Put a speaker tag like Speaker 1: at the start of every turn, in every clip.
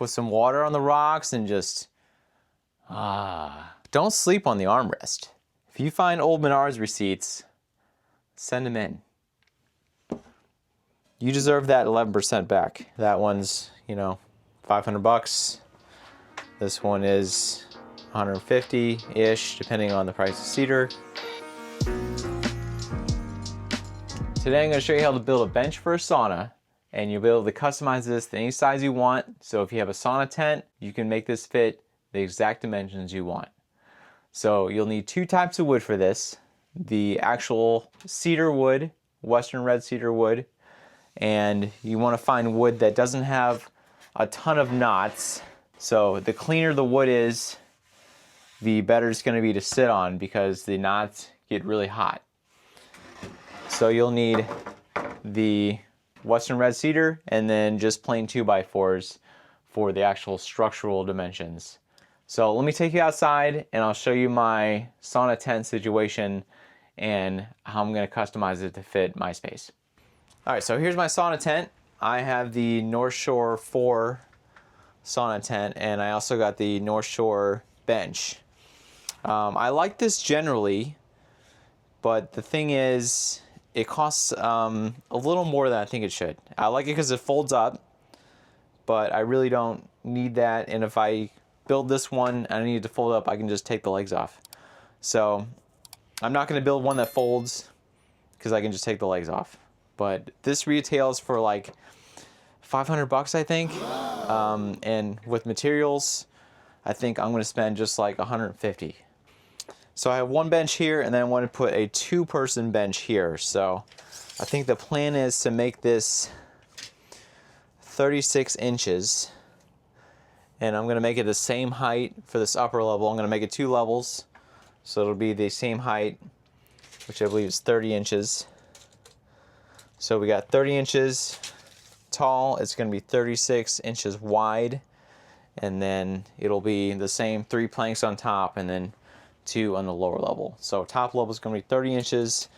Speaker 1: put some water on the rocks and just, don't sleep on the armrest. If you find old Menards receipts, send them in. You deserve that 11% back. That one's, you know, 500 bucks. This one is 150-ish, depending on the price of cedar. Today I'm going to show you how to build a bench for a sauna, and you'll be able to customize this to any size you want. So if you have a sauna tent, you can make this fit the exact dimensions you want. So you'll need two types of wood for this. The actual cedar wood, Western red cedar wood, and you want to find wood that doesn't have a ton of knots. So the cleaner the wood is, the better it's going to be to sit on because the knots get really hot. So you'll need the Western red cedar and then just plain 2x4s for the actual structural dimensions. So let me take you outside and I'll show you my sauna tent situation and how I'm going to customize it to fit my space. Alright, so here's my sauna tent. I have the North Shore 4 sauna tent and I also got the North Shore bench. I like this generally, but the thing is, it costs a little more than I think it should. I like it because it folds up, but I really don't need that. And if I build this one and I need it to fold up, I can just take the legs off. So I'm not going to build one that folds because I can just take the legs off. But this retails for like 500 bucks, I think. And with materials, I think I'm going to spend just like 150. So I have one bench here, and then I want to put a two-person bench here. So I think the plan is to make this 36 inches. And I'm going to make it the same height for this upper level. I'm going to make it 2 levels. So it'll be the same height, which I believe is 30 inches. So we got 30 inches tall. It's going to be 36 inches wide. And then it'll be the same 3 planks on top and then 2 on the lower level. So top level is going to be 30 inches,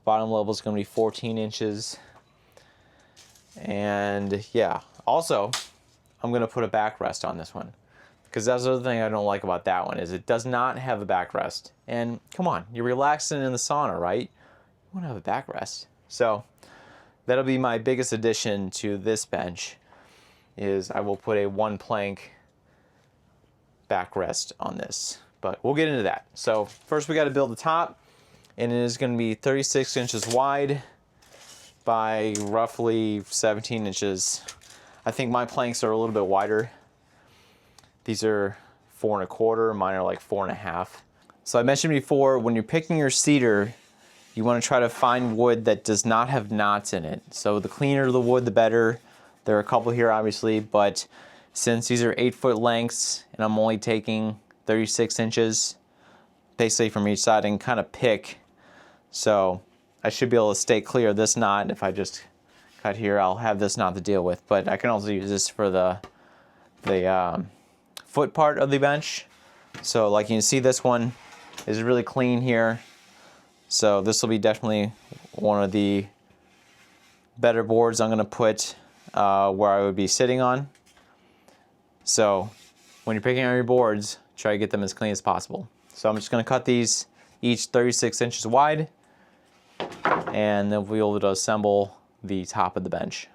Speaker 1: bottom level is going to be 14 inches. And yeah, also I'm going to put a backrest on this one because that's the other thing I don't like about that one is it does not have a backrest. And come on, you're relaxing in the sauna, right? You want to have a backrest. So that'll be my biggest addition to this bench is I will put a 1 plank backrest on this. But we'll get into that. So first we got to build the top, and it is going to be 36 inches wide by roughly 17 inches. I think my planks are a little bit wider. These are 4 1/4, mine are like 4 1/2. So I mentioned before, when you're picking your cedar, you want to try to find wood that does not have knots in it. So the cleaner the wood, the better. There are a couple here obviously, but since these are 8-foot lengths and I'm only taking 36 inches basically from each side and kind of pick, so I should be able to stay clear of this knot. If I just cut here, I'll have this knot to deal with, but I can also use this for the foot part of the bench. So like you can see, this one is really clean here, so this will be definitely one of the better boards I'm going to put where I would be sitting on. So when you're picking out your boards, try to get them as clean as possible. So I'm just going to cut these each 36 inches wide, and then we'll be able to assemble the top of the bench.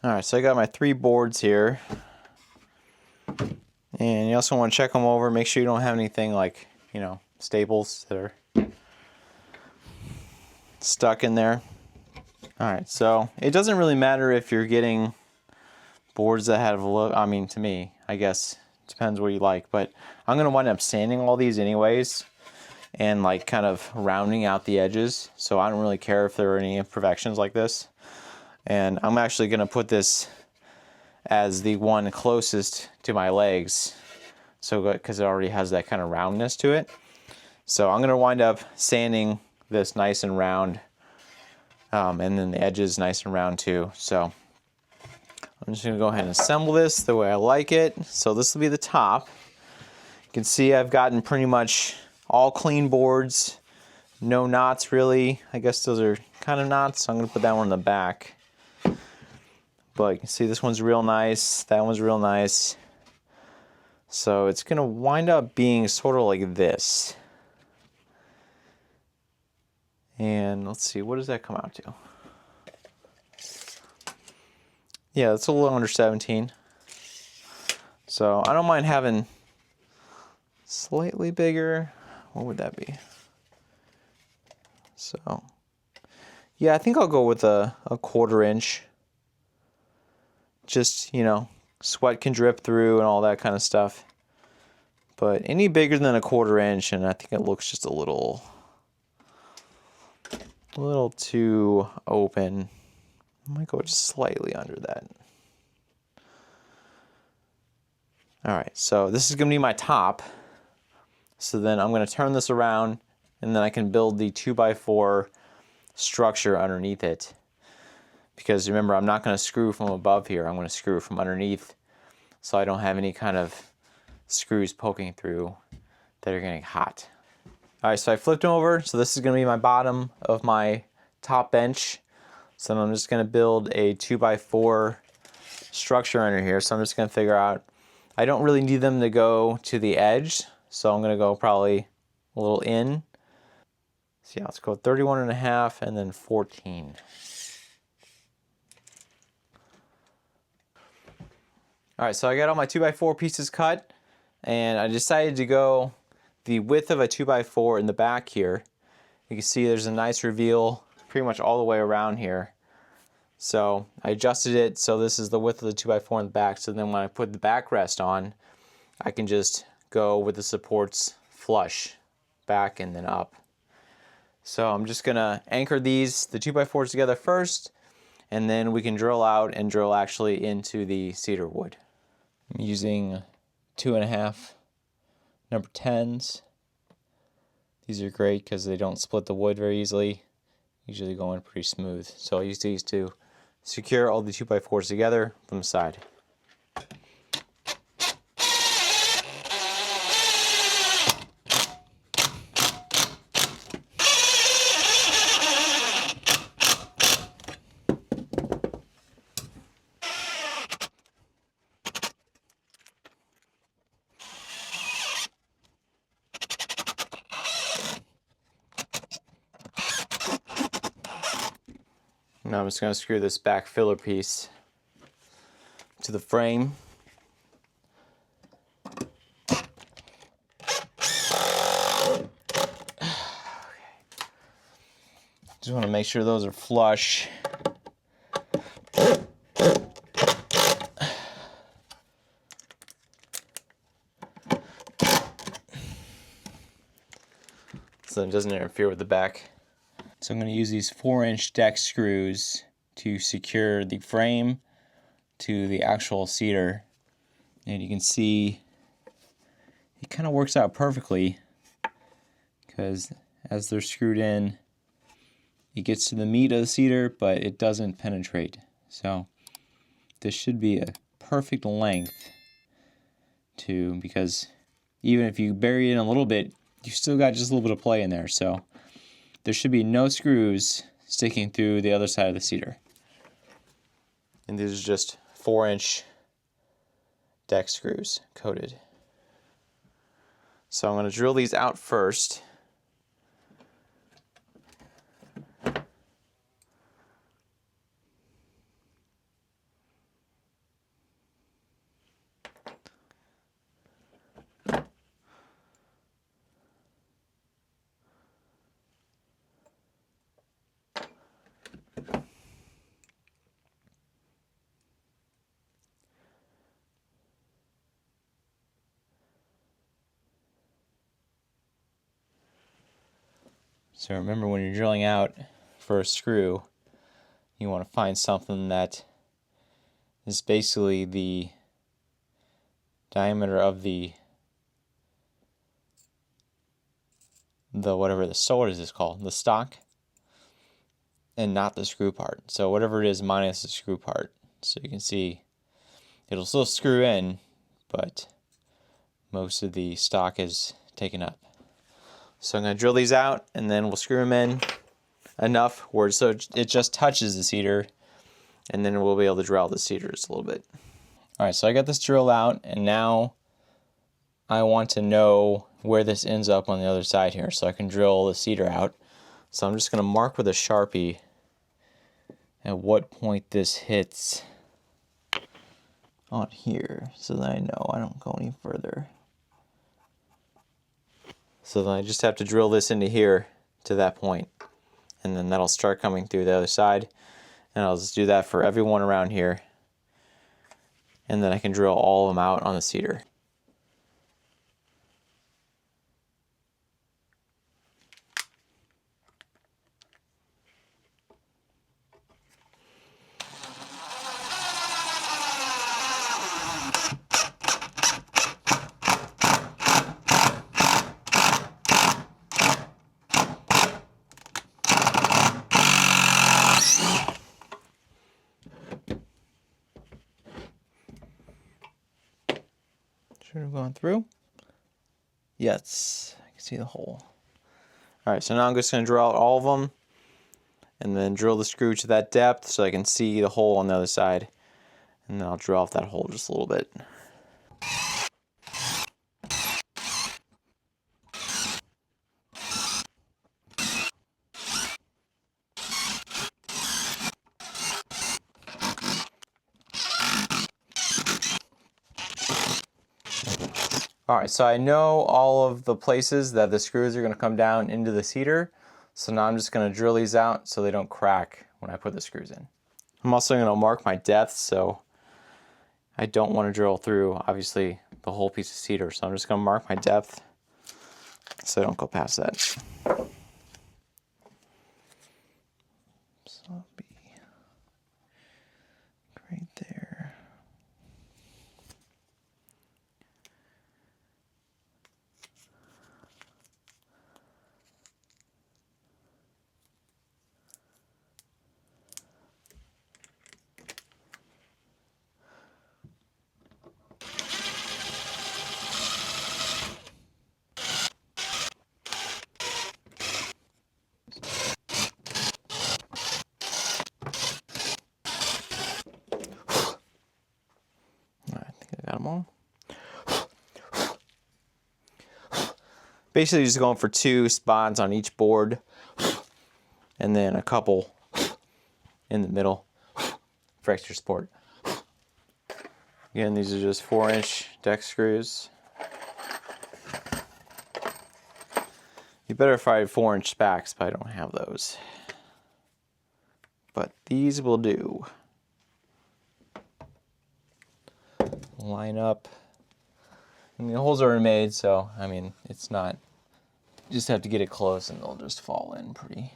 Speaker 1: Alright, so I got my 3 boards here. And you also want to check them over, make sure you don't have anything like, you know, staples that are stuck in there. Alright, so it doesn't really matter if you're getting boards that have a look, I mean, to me, I guess, it depends what you like, but I'm going to wind up sanding all these anyways and like kind of rounding out the edges, so I don't really care if there are any imperfections like this. And I'm actually going to put this as the one closest to my legs, so because it already has that kind of roundness to it. So I'm going to wind up sanding this nice and round, and then the edges nice and round too. So I'm I'm just gonna go ahead and assemble this the way I like it. So this will be the top. You can see I've gotten pretty much all clean boards, no knots really. I guess those are kind of knots, so I'm gonna put that one in the back. But you can see this one's real nice, that one's real nice. So it's gonna wind up being sort of like this. And let's see, what does that come out to? Yeah, it's a little under 17. So I don't mind having slightly bigger. What would that be? So yeah, I think I'll go with a 1/4 inch. Just, you know, sweat can drip through and all that kind of stuff. But any bigger than a 1/4 inch, and I think it looks just a little too open. I might go just slightly under that. All right, so this is gonna be my top. So then I'm gonna turn this around, and then I can build the 2x4 structure underneath it. Because remember, I'm not gonna screw from above here, I'm gonna screw from underneath, so I don't have any kind of screws poking through that are getting hot. All right, so I flipped them over, so this is gonna be my bottom of my top bench. So I'm just gonna build a 2x4 structure under here. So I'm just gonna figure out, I don't really need them to go to the edge, so I'm gonna go probably a little in. So yeah, let's go 31.5 and then 14. All right, so I got all my 2x4 pieces cut, and I decided to go the width of a 2x4 in the back here. You can see there's a nice reveal pretty much all the way around here. So I adjusted it so this is the width of the 2x4 in the back, so then when I put the backrest on, I can just go with the supports flush back and then up. So I'm just gonna anchor the 2x4s together first, and then we can drill out and drill actually into the cedar wood. I'm using 2.5 number 10s. These are great because they don't split the wood very easily. Usually go in pretty smooth. So I use these to secure all the 2x4s together from the side. Now I'm just going to screw this back filler piece to the frame. Just want to make sure those are flush. So it doesn't interfere with the back. So I'm going to use these 4-inch deck screws to secure the frame to the actual cedar. And you can see it kind of works out perfectly because as they're screwed in, it gets to the meat of the cedar, but it doesn't penetrate. So this should be a perfect length because even if you bury it in a little bit, you still got just a little bit of play in there. So there should be no screws sticking through the other side of the cedar. And these are just 4-inch deck screws coated. So I'm going to drill these out first. So remember, when you're drilling out for a screw, you want to find something that is basically the diameter of the whatever the sword is called, the stock, and not the screw part. So whatever it is minus the screw part. So you can see It'll still screw in, but most of the stock is taken up. So I'm going to drill these out, and then we'll screw them in enough where so it just touches the cedar, and then we'll be able to drill out the cedars a little bit. All right, so I got this drilled out, and now I want to know where this ends up on the other side here so I can drill the cedar out. So I'm just going to mark with a Sharpie at what point this hits on here so that I know I don't go any further. So then I just have to drill this into here to that point, and then that'll start coming through the other side, and I'll just do that for everyone around here, and then I can drill all of them out on the cedar. Should have gone through. Yes, I can see the hole. All right, so now I'm just going to drill out all of them and then drill the screw to that depth so I can see the hole on the other side. And then I'll drill off that hole just a little bit. Alright, so I know all of the places that the screws are going to come down into the cedar. So now I'm just going to drill these out so they don't crack when I put the screws in. I'm also going to mark my depth, so I don't want to drill through, obviously, the whole piece of cedar. So I'm just going to mark my depth so I don't go past that. So it'll be right there. Got them all. Basically just going for 2 spots on each board and then a couple in the middle for extra support. Again, these are just 4-inch deck screws. You better if I had 4-inch spacks, but I don't have those. But these will do. Line up. I mean, the holes are already made, so I mean, it's not. You just have to get it close, and they'll just fall in pretty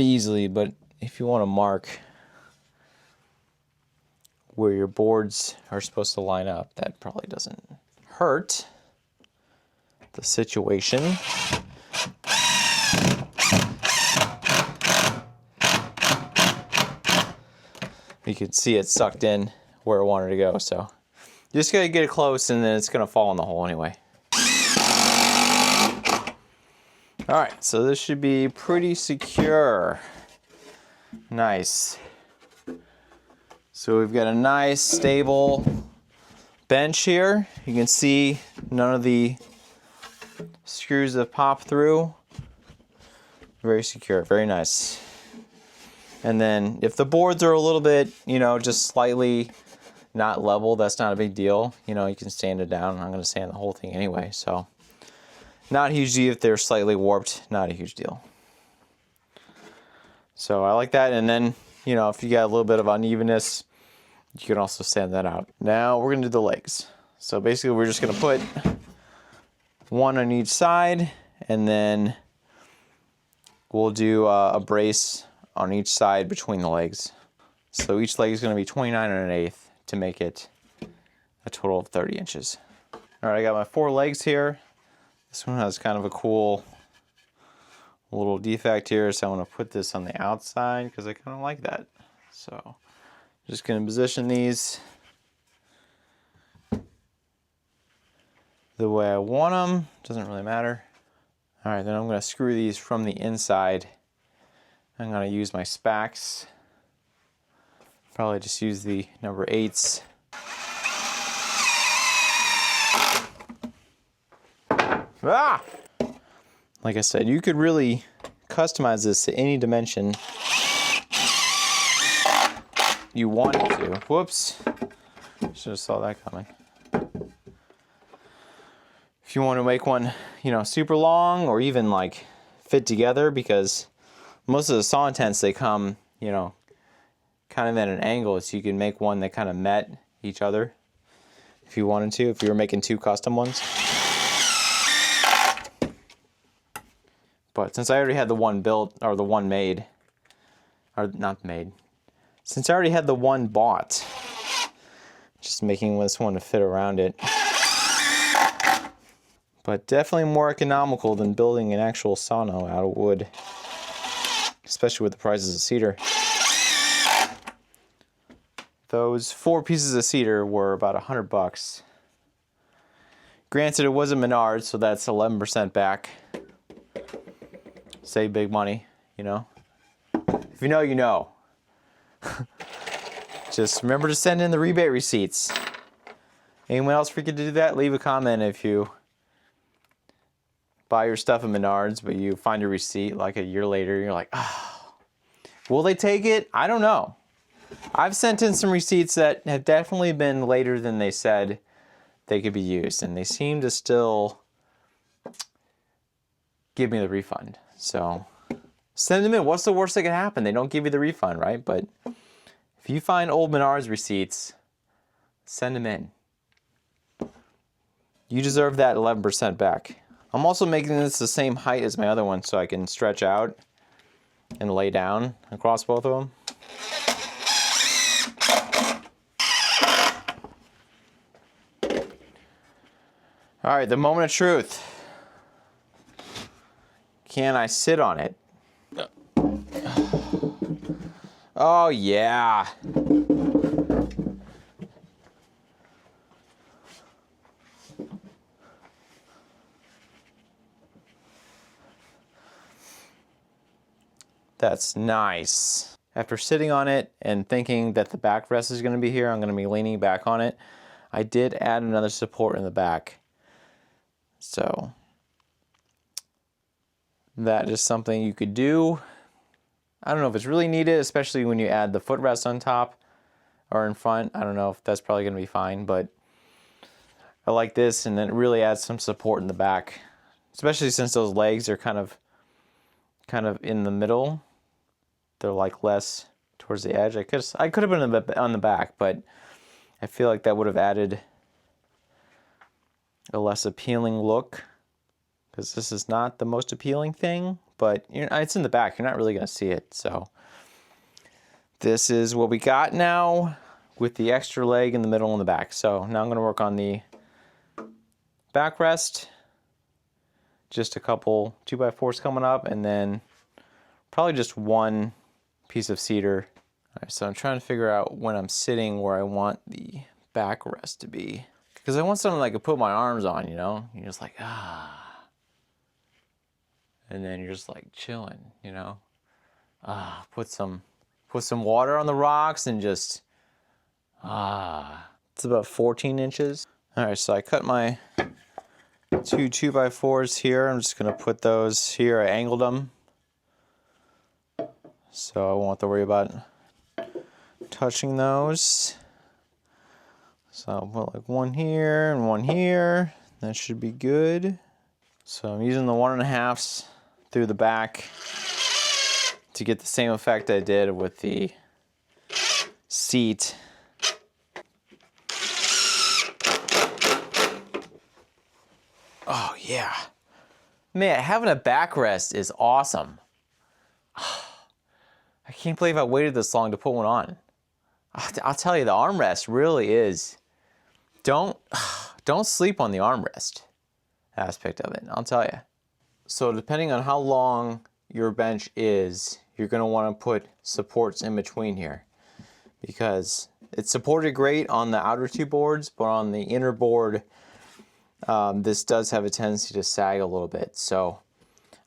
Speaker 1: easily. But if you want to mark where your boards are supposed to line up, that probably doesn't hurt the situation. You can see it sucked in where I wanted to go, so you just gotta get it close and then it's gonna fall in the hole anyway. Alright, so this should be pretty secure. Nice. So we've got a nice stable bench here. You can see none of the screws have popped through. Very secure, very nice. And then if the boards are a little bit, just slightly not level, that's not a big deal. You can sand it down. I'm going to sand the whole thing anyway, so not a huge deal if they're slightly warped, not a huge deal. So I like that. And then, if you got a little bit of unevenness, you can also sand that out. Now we're going to do the legs. So basically we're just going to put one on each side, and then we'll do a brace on each side between the legs. So each leg is going to be 29 1/8 to make it a total of 30 inches. All right, I got my 4 legs here. This one has kind of a cool little defect here, so I'm going to put this on the outside because I kind of like that. So Just gonna position these the way I want them. Doesn't really matter. All right, then I'm gonna screw these from the inside. I'm gonna use my spacks. Probably just use the number 8s. Ah! Like I said, you could really customize this to any dimension you wanted to. Whoops. Should have saw that coming. If you want to make one, you know, super long or even like fit together, because most of the sauna tents, they come, you know, kind of at an angle, so you can make one that kind of met each other if you wanted to, if you were making 2 custom ones. But since I already had the one built, or the one made, or not made, since I already had the one bought, just making this one to fit around it. But definitely more economical than building an actual sauna out of wood, especially with the prices of cedar. Those 4 pieces of cedar were about $100. Granted, it was a Menards, so that's 11% back. Save big money, you know. If you know, you know. Just remember to send in the rebate receipts. Anyone else forget to do that? Leave a comment if you buy your stuff at Menards, but you find your receipt like a year later. You're like, oh, will they take it? I don't know. I've sent in some receipts that have definitely been later than they said they could be used, and they seem to still give me the refund. So send them in. What's the worst that could happen? They don't give you the refund, right? But if you find old Menards receipts, send them in. You deserve that 11% back. I'm also making this the same height as my other one so I can stretch out and lay down across both of them. All right, the moment of truth. Can I sit on it? Oh, yeah. That's nice. After sitting on it and thinking that the backrest is going to be here, I'm going to be leaning back on it. I did add another support in the back. So that is something you could do. I don't know if it's really needed, especially when you add the footrest on top or in front. I don't know if that's probably going to be fine, but I like this, and then it really adds some support in the back, especially since those legs are kind of in the middle. They're like less towards the edge. I could have been on the back, but I feel like that would have added a less appealing look, because this is not the most appealing thing, but it's in the back. You're not really going to see it. So this is what we got now with the extra leg in the middle and the back. So now I'm going to work on the backrest. Just a couple 2x4s coming up, and then probably just one piece of cedar. All right, so I'm trying to figure out when I'm sitting where I want the backrest to be, because I want something I could put my arms on, you know? You're just like, ah. And then you're just like chilling, you know? Ah, put some water on the rocks and just, ah. It's about 14 inches. All right, so I cut my 2 2x4s here. I'm just gonna put those here. I angled them, so I won't have to worry about touching those. So I'll put like one here and one here. That should be good. So I'm using the 1.5s through the back to get the same effect I did with the seat. Oh yeah. Man, having a backrest is awesome. I can't believe I waited this long to put one on. I'll tell you, the armrest really is. Don't sleep on the armrest aspect of it, I'll tell you. So depending on how long your bench is, you're gonna wanna put supports in between here, because it's supported great on the outer two boards, but on the inner board, this does have a tendency to sag a little bit. So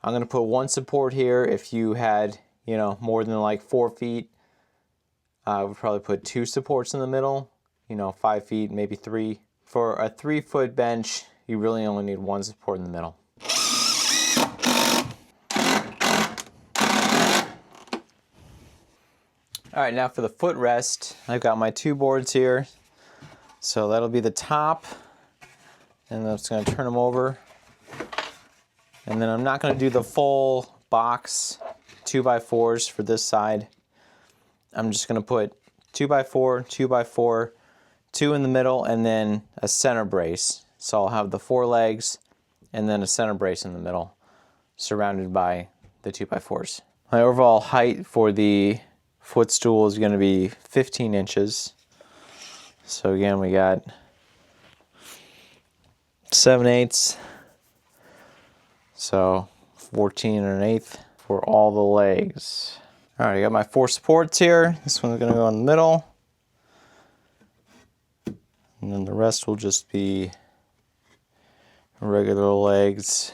Speaker 1: I'm going to put one support here. If you had, you know, more than like 4 feet, I would probably put 2 supports in the middle, you know, 5 feet, maybe 3. For a 3-foot bench, you really only need 1 support in the middle. All right, now for the footrest, I've got my 2 boards here. So that'll be the top, and I'm just gonna turn them over. And then I'm not gonna do the full box 2x4s for this side. I'm just gonna put 2x4, 2x4, 2 in the middle, and then a center brace. So I'll have the 4 legs and then a center brace in the middle, surrounded by the 2x4s. My overall height for the footstool is gonna be 15 inches. So again, we got 7/8, so 14 1/8 for all the legs. All right, I got my 4 supports here. This one's gonna go in the middle. And then the rest will just be regular legs.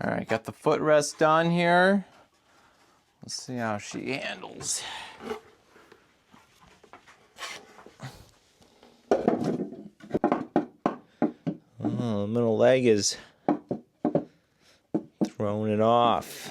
Speaker 1: All right, got the footrest done here. Let's see how she handles. Oh, the middle leg is throwing it off.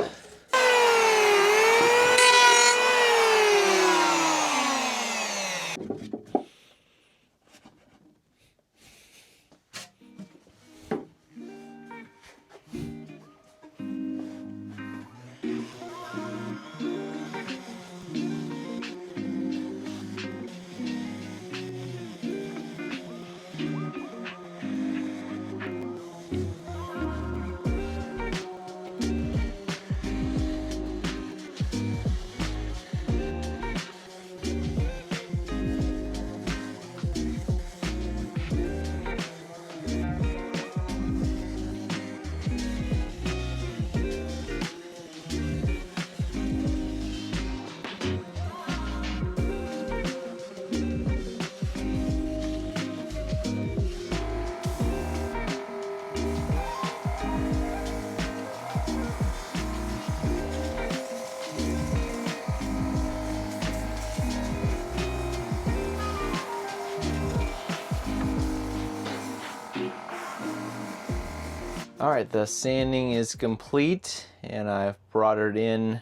Speaker 1: All right, the sanding is complete, and I've brought it in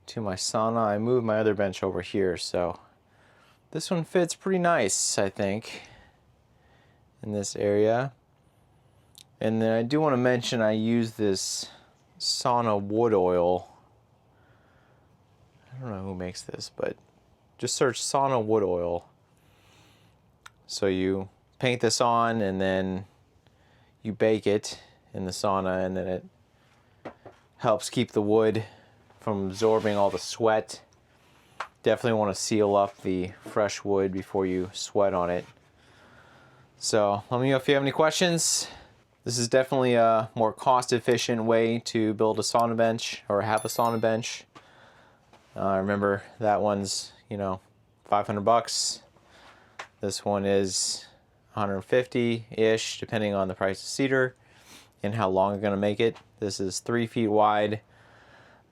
Speaker 1: to my sauna. I moved my other bench over here, so this one fits pretty nice, I think, in this area. And then I do want to mention I use this sauna wood oil. I don't know who makes this, but just search sauna wood oil. So you paint this on, and then you bake it in the sauna, and then it helps keep the wood from absorbing all the sweat. Definitely want to seal up the fresh wood before you sweat on it. So let me know if you have any questions. This is definitely a more cost-efficient way to build a sauna bench or have a sauna bench. Remember that one's, you know, 500 bucks. This one is 150-ish, depending on the price of cedar and how long you're going to make it. This is 3 feet wide.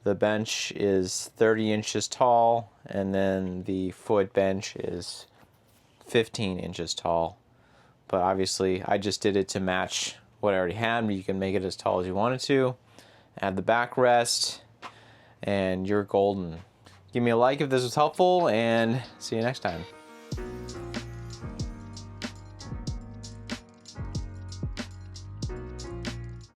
Speaker 1: The bench is 30 inches tall, and then the foot bench is 15 inches tall. But obviously, I just did it to match what I already had, but you can make it as tall as you wanted to. Add the backrest, and you're golden. Give me a like if this was helpful, and see you next time.